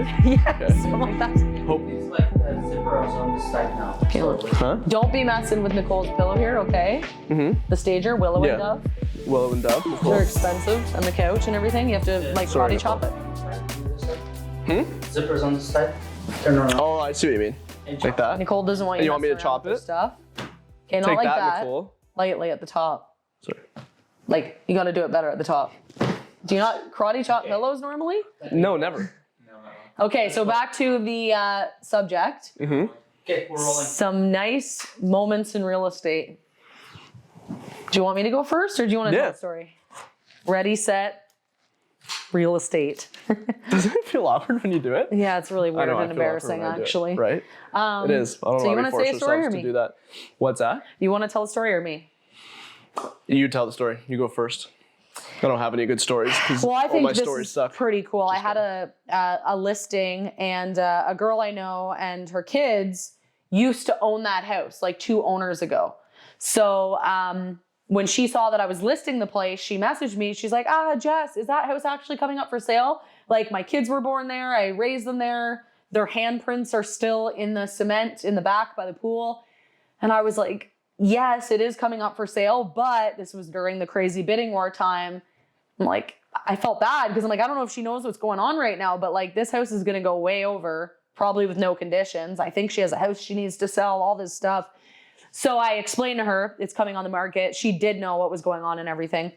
good? Yes, Okay. something like that. Hope. It's like the zipper is on this side now. Okay, So look. Huh? Don't be messing with Nicole's pillow here, okay? Mm-hmm. The stager, Willow Yeah. and Dove. Willow and Dove. They're Cool. expensive, and the couch and everything. You have to like Sorry, karate chop it. Zipper's on this side. Turn around. Oh, I see what you mean. And Like that. Nicole doesn't want And you. you want me to messing around chop with her it? Stuff. Okay, not Take like that, that. Nicole. Lightly at the top. Sorry. Like you got to do it better at the top. Do you not karate chop pillows normally? No, never. Okay, so back to the subject. Mm-hmm. Okay, we're rolling. Some nice moments in real estate. Do you want me to go first, or do you want to tell Yeah. the story? Ready, set, real estate. Doesn't it feel awkward when you do it? Yeah, it's really I weird know, I and feel awkward embarrassing, when I do it, actually. Right? It is. I don't so know you why we wanna force say a story ourselves or to me? do that. What's that? You want to tell the story or me? You tell the story. You go first. I don't have any good stories because Well, I all think my this stories is suck. pretty cool. I had a listing, and a girl I know and her kids used to own that house like 2 owners ago. So when she saw that I was listing the place, she messaged me. She's like, Jess, is that house actually coming up for sale? Like, my kids were born there. I raised them there. Their handprints are still in the cement in the back by the pool. And I was like, yes, it is coming up for sale, but this was during the crazy bidding war time. I'm like, I felt bad because I'm like, I don't know if she knows what's going on right now, but like this house is going to go way over, probably with no conditions. I think she has a house she needs to sell, all this stuff. So I explained to her it's coming on the market. She did know what was going on and everything.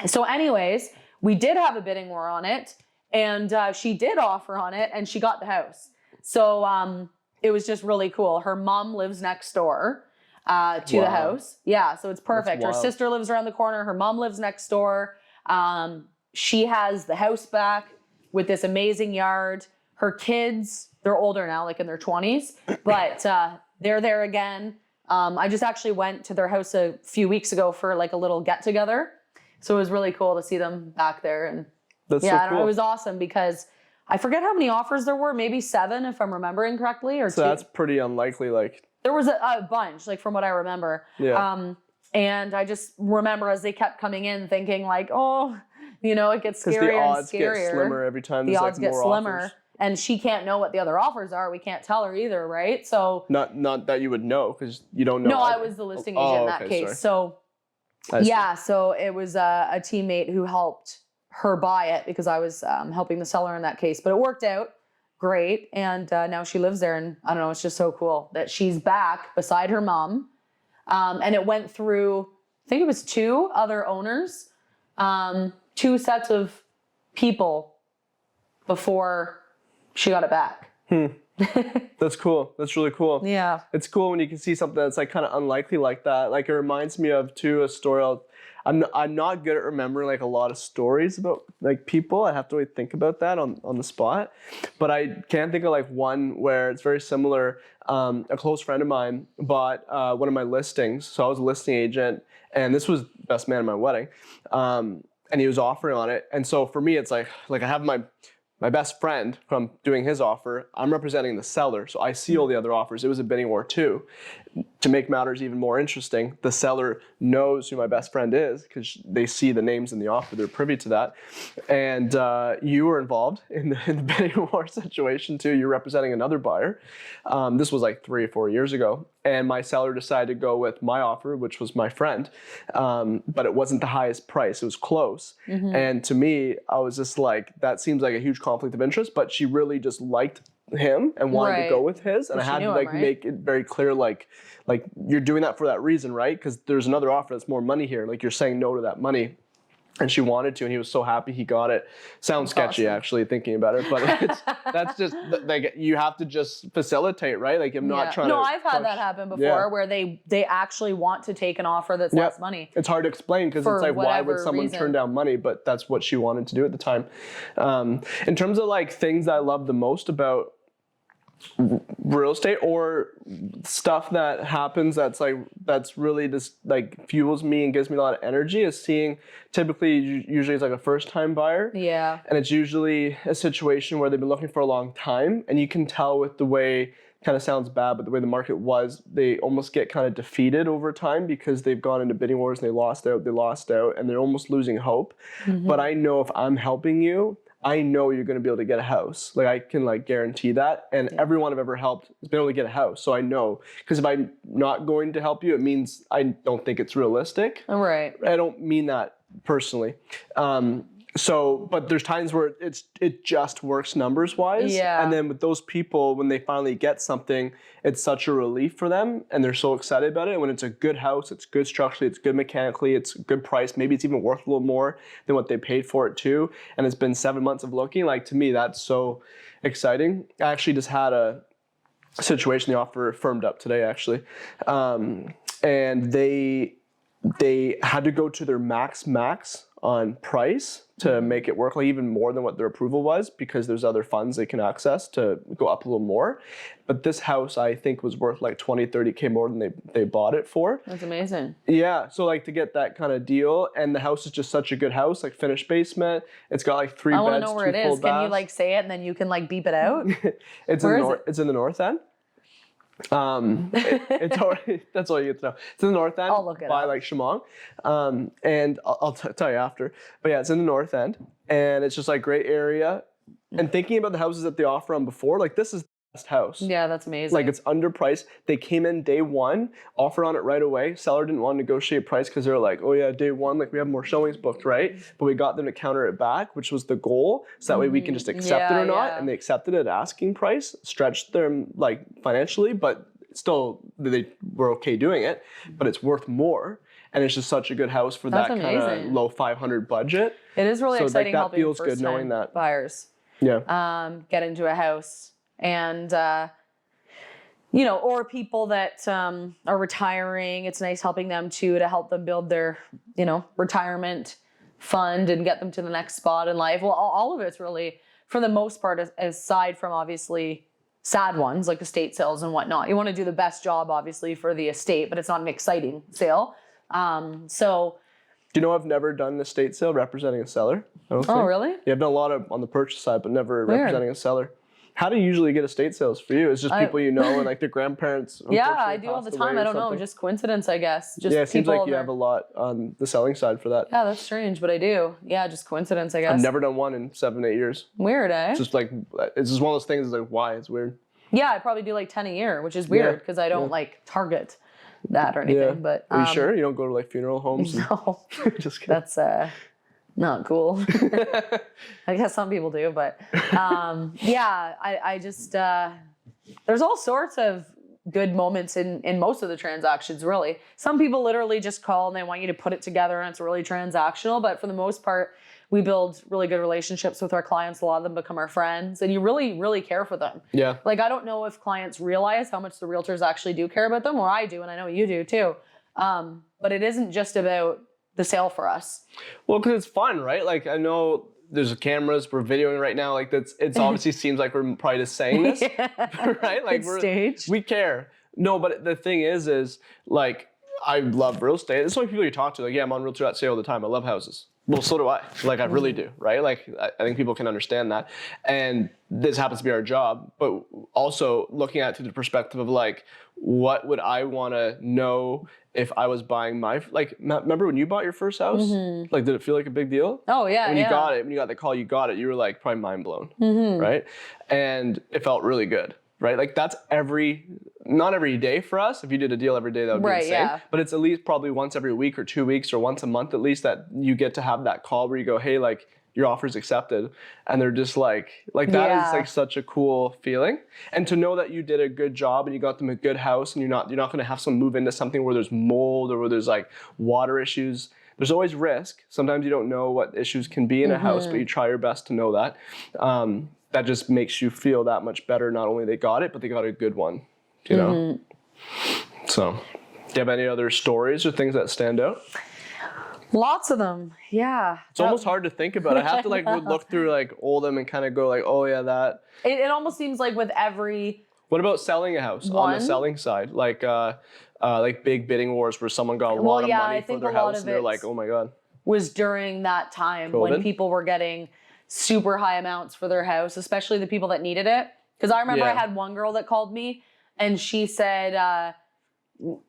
So anyways, we did have a bidding war on it, and she did offer on it, and she got the house. So it was just really cool. Her mom lives next door to the Wow. house. Yeah, so it's perfect. Her wild. sister lives around the corner. Her mom lives next door. She has the house back with this amazing yard. Her kids, they're older now, like in their 20s, but they're there again. I just actually went to their house a few weeks ago for like a little get together. So it was really cool to see them back there. And That's yeah, so cool. it was awesome because I forget how many offers there were, maybe 7 if I'm remembering correctly, or So 2. that's pretty unlikely. Like, There was a bunch, like from what I remember. yeah. And I just remember as they kept coming in thinking like, oh, you know, it gets Because scarier the odds and scarier. get slimmer every time. The There's odds like get more slimmer. offers. And she can't know what the other offers are. We can't tell her either, right? So Not that you would know because you don't know. no, I either. was the listing Oh, agent in that okay, case. sorry. So I see. yeah, so it was a teammate who helped her buy it because I was helping the seller in that case. But it worked out great, and now she lives there. And I don't know, it's just so cool that she's back beside her mom. And it went through, I think it was 2 other owners, 2 sets of people before she got it back. That's cool. That's really cool. Yeah. It's cool when you can see something that's like kind of unlikely like that. Like it reminds me of too a story. I'm not good at remembering like a lot of stories about like people. I have to really think about that on the spot. But I can think of like one where it's very similar. A close friend of mine bought one of my listings. So I was a listing agent, and this was best man at my wedding. And he was offering on it. And so for me, it's like I have my best friend from doing his offer. I'm representing the seller, so I see all the other offers. It was a bidding war too. To make matters even more interesting, the seller knows who my best friend is because they see the names in the offer. They're privy to that. And you were involved in the bidding war situation too. You're representing another buyer. This was like 3 or 4 years ago. And my seller decided to go with my offer, which was my friend. But it wasn't the highest price. It was close. Mm-hmm. And to me, I was just like, that seems like a huge conflict of interest. But she really just liked him and wanted Right. to go with his. And I She had knew to him, like right? make it very clear, like you're doing that for that reason, right? Because there's another offer that's more money here. Like you're saying no to that money. And she wanted to, and he was so happy he got it. Sounds That's sketchy, awesome. actually, thinking about it, but that's just like you have to just facilitate, right? Like I'm not trying to. No, I've had push. that happen before Yeah. where they actually want to take an offer that's Yeah. less money. It's hard to explain because For it's like, why would whatever someone reason. turn down money? But that's what she wanted to do at the time. In terms of like things I love the most about real estate or stuff that happens that's really just like fuels me and gives me a lot of energy is seeing usually it's like a first time buyer. Yeah. And it's usually a situation where they've been looking for a long time, and you can tell with the way, kind of sounds bad, but the way the market was, they almost get kind of defeated over time because they've gone into bidding wars and they lost out, and they're almost losing hope. Mm-hmm. But I know if I'm helping you, I know you're going to be able to get a house. Like I can like guarantee that. And everyone I've ever helped has been able to get a house. So I know, because if I'm not going to help you, it means I don't think it's realistic. Right. I don't mean that personally. But there's times where it just works numbers wise. Yeah. And then with those people, when they finally get something, it's such a relief for them and they're so excited about it. And when it's a good house, it's good structurally, it's good mechanically, it's a good price. Maybe it's even worth a little more than what they paid for it too. And it's been 7 months of looking. Like to me, that's so exciting. I actually just had a situation, the offer firmed up today actually. And they had to go to their max on price to make it work, like even more than what their approval was, because there's other funds they can access to go up a little more. But this house, I think, was worth like 20, 30K more than they bought it for. That's amazing. Yeah, so like to get that kind of deal, and the house is just such a good house, like finished basement. It's got like 3 beds, 2 full baths. I want to know where it is. Can you like say it and then you can like beep it out? It's in the north end. It's already, that's all you get to know. It's in the north end. I'll look it by up. like Shamong. And I'll tell you after. But yeah, it's in the north end, and it's just like great area. And thinking about the houses that they offer on before, like this is the best house. Yeah, that's amazing. Like it's underpriced. They came in day one, offered on it right away. Seller didn't want to negotiate price because they're like, oh yeah, day one, like we have more showings booked, right? But we got them to counter it back, which was the goal. So that way we can just accept it or not. And they accepted it at asking price, stretched them like financially, but still they were okay doing it, but it's worth more. And it's just such a good house for that kind of low 500 budget. It is really exciting that helping feels good first-time knowing that buyers get into a house. And or people that are retiring. It's nice helping them too, to help them build their, retirement fund and get them to the next spot in life. Well, all of it's really, for the most part, aside from obviously sad ones like estate sales and whatnot. You want to do the best job, obviously, for the estate, but it's not an exciting sale. So. Do you know I've never done an estate sale representing a seller? I don't think. Oh, really? Yeah, I've done a lot on the purchase side, but never representing a seller. How do you usually get estate sales for you? It's just people you know and like their grandparents. Yeah, I do all the time. I don't know, just coincidence, I guess. Just it seems like you have a lot on the selling side for that. Yeah, that's strange, but I do. Yeah, just coincidence, I guess. I've never done one in 7, 8 years. Weird, eh? It's just like, it's just one of those things, like, why? It's weird. Yeah, I probably do like 10 a year, which is weird because I don't like target that or anything. Yeah. But are you sure you don't go to like funeral homes? No, just kidding. That's not cool. I guess some people do, but I just there's all sorts of good moments in most of the transactions, really. Some people literally just call and they want you to put it together and it's really transactional, but for the most part, we build really good relationships with our clients. A lot of them become our friends, and you really, really care for them. Yeah. Like, I don't know if clients realize how much the realtors actually do care about them, or I do, and I know you do too. But it isn't just about the sale for us. Well, because it's fun, right? Like, I know there's cameras, we're videoing right now. Like, it's obviously seems like we're probably just saying this, right? Like, we care. No, but the thing is like, I love real estate. It's like people you talk to, like, yeah, I'm on realtor.ca all the time. I love houses. Well, so do I. Like, I really do, right? Like, I think people can understand that. And this happens to be our job, but also looking at it through the perspective of, like, what would I want to know if I was buying like, remember when you bought your first house? Mm-hmm. Like, did it feel like a big deal? Oh, yeah, when you got the call, you got it, you were, like, probably mind blown, right? And it felt really good, right? Like, that's not every day for us. If you did a deal every day, that would be insane. Yeah. But it's at least probably once every week or 2 weeks or once a month at least that you get to have that call where you go, hey, like, your offer's accepted. And they're just like that is like such a cool feeling. And to know that you did a good job and you got them a good house and you're not going to have someone move into something where there's mold or where there's like water issues. There's always risk. Sometimes you don't know what issues can be in a house, but you try your best to know that. That just makes you feel that much better. Not only they got it, but they got a good one. You know? So, do you have any other stories or things that stand out? Lots of them, yeah. It's almost hard to think about. I have to look through like Oldham and kind of go like, oh yeah, that. It almost seems like with every. What about selling a house on the selling side? Like big bidding wars where someone got a lot of money for their house and they're like, oh my God. Was during that time COVID? When people were getting super high amounts for their house, especially the people that needed it. Because I remember I had one girl that called me and she said,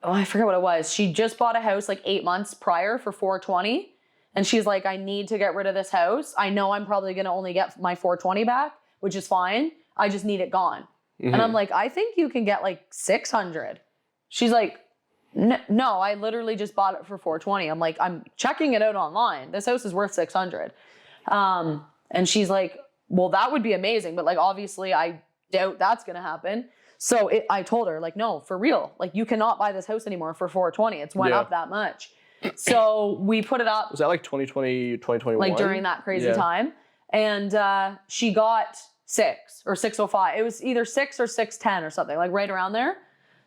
I forget what it was. She just bought a house like 8 months prior for $420. And she's like, I need to get rid of this house. I know I'm probably going to only get my 420 back, which is fine. I just need it gone. And I'm like, I think you can get like 600. She's like, no, I literally just bought it for 420. I'm like, I'm checking it out online. This house is worth 600. And she's like, well, that would be amazing. But like, obviously I doubt that's going to happen. So I told her like, no, for real. Like you cannot buy this house anymore for 420. It's went up that much. So we put it up. Was that like 2020, 2021? Like during that crazy time. And she got 6 or 605. It was either 6 or 610 or something, like right around there.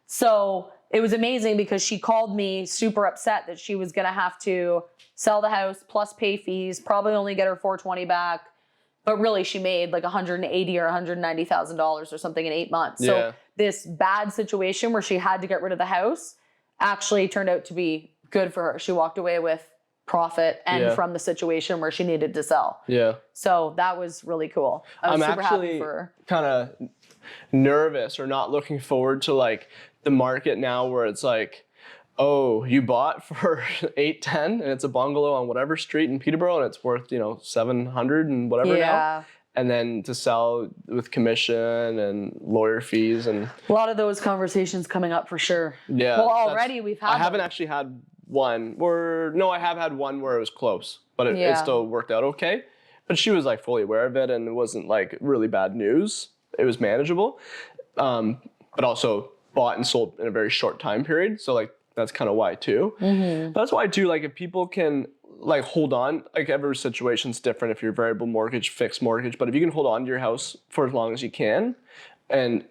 So it was amazing because she called me super upset that she was going to have to sell the house plus pay fees, probably only get her 420 back. But really she made like $180,000 or $190,000 or something in 8 months. So this bad situation where she had to get rid of the house actually turned out to be good for her. She walked away with profit and from the situation where she needed to sell. Yeah. So that was really cool. I'm super happy for her. Kind of nervous or not looking forward to like the market now where it's like, oh, you bought for $810 and it's a bungalow on whatever street in Peterborough and it's worth, $700 and whatever now. And then to sell with commission and lawyer fees and a lot of those conversations coming up for sure. Yeah. Well, already we've had. I haven't actually had one I have had one where it was close, but it still worked out okay. But she was like fully aware of it and it wasn't like really bad news. It was manageable, but also bought and sold in a very short time period. So like that's kind of why too. That's why too. Like if people can like hold on, like every situation's different. If you're variable mortgage, fixed mortgage, but if you can hold on to your house for as long as you can, and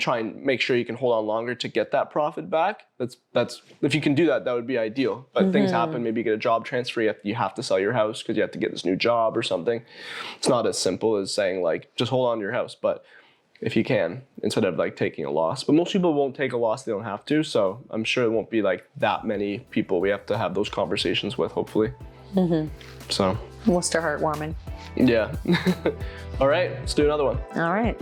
try and make sure you can hold on longer to get that profit back. That's if you can do that, that would be ideal. But things happen. Maybe you get a job transfer. You have to sell your house because you have to get this new job or something. It's not as simple as saying like just hold on to your house, but if you can, instead of like taking a loss. But most people won't take a loss, they don't have to. So I'm sure it won't be like that many people we have to have those conversations with, hopefully. So. Worcester heartwarming. Yeah. All right, let's do another one. All right.